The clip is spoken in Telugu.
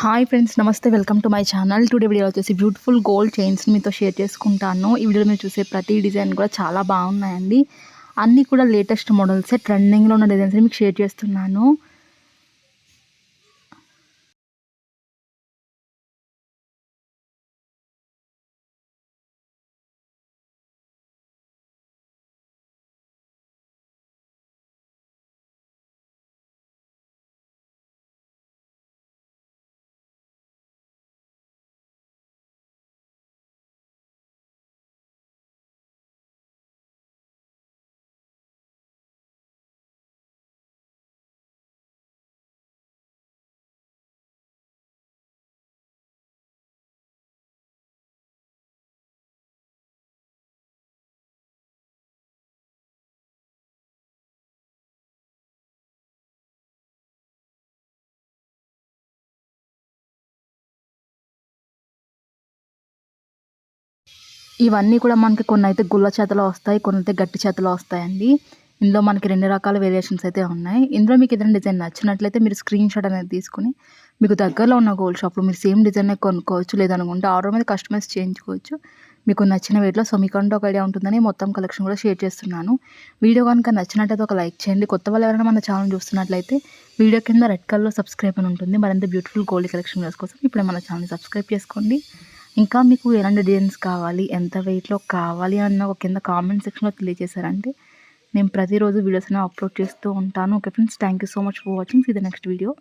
హాయ్ ఫ్రెండ్స్, నమస్తే. Welcome to my channel. Today video వచ్చేసి బ్యూటిఫుల్ గోల్డ్ చైన్స్ని మీతో షేర్ చేసుకుంటాను. ఈ వీడియోలో మీరు చూసే ప్రతి డిజైన్ కూడా చాలా బాగున్నాయండి. అన్నీ కూడా లేటెస్ట్ మోడల్సే, ట్రెండింగ్లో ఉన్న డిజైన్స్ని మీకు షేర్ చేస్తున్నాను. ఇవన్నీ కూడా మనకి కొన్ని అయితే గుల్ల చేతలో వస్తాయి, కొన్ని అయితే గట్టి చేతలో వస్తాయండి. ఇందులో మనకి 2 రకాల వేరియేషన్స్ అయితే ఉన్నాయి. ఇందులో మీకు ఏదైనా డిజైన్ నచ్చినట్లయితే మీరు స్క్రీన్ షాట్ అనేది తీసుకొని మీకు దగ్గరలో ఉన్న గోల్డ్ షాప్లో మీరు సేమ్ డిజైనే కొనుక్కోవచ్చు. లేదనుకుంటే ఆర్డర్ మీద కస్టమైజ్ చేయించుకోవచ్చు మీకు నచ్చిన వేట్లో. సో మీకంటూ ఒక ఐడియా ఉంటుందని మొత్తం కలెక్షన్ కూడా షేర్ చేస్తున్నాను. వీడియో కనుక నచ్చినట్లయితే ఒక లైక్ చేయండి. కొత్త వాళ్ళు ఎవరైనా మన ఛానల్ చూస్తున్నట్లయితే వీడియో కింద రెడ్ కలర్లో సబ్స్క్రైబ్ అని ఉంటుంది. మరింత బ్యూటిఫుల్ గోల్డ్ కలెక్షన్ వీడియోస్ కోసం ఇప్పుడే మన ఛానల్ని సబ్స్క్రైబ్ చేసుకోండి. ఇంకా మీకు ఎలాంటి డిజైన్స్ కావాలి, ఎంత వెయిట్‌లో కావాలి అన్న ఒక కింద కామెంట్ సెక్షన్‌లో తెలియజేశారంటే నేను ప్రతిరోజు వీడియోస్ అనేవి అప్లోడ్ చేస్తూ ఉంటాను. Okay friends, thank you so much for watching. See the next video.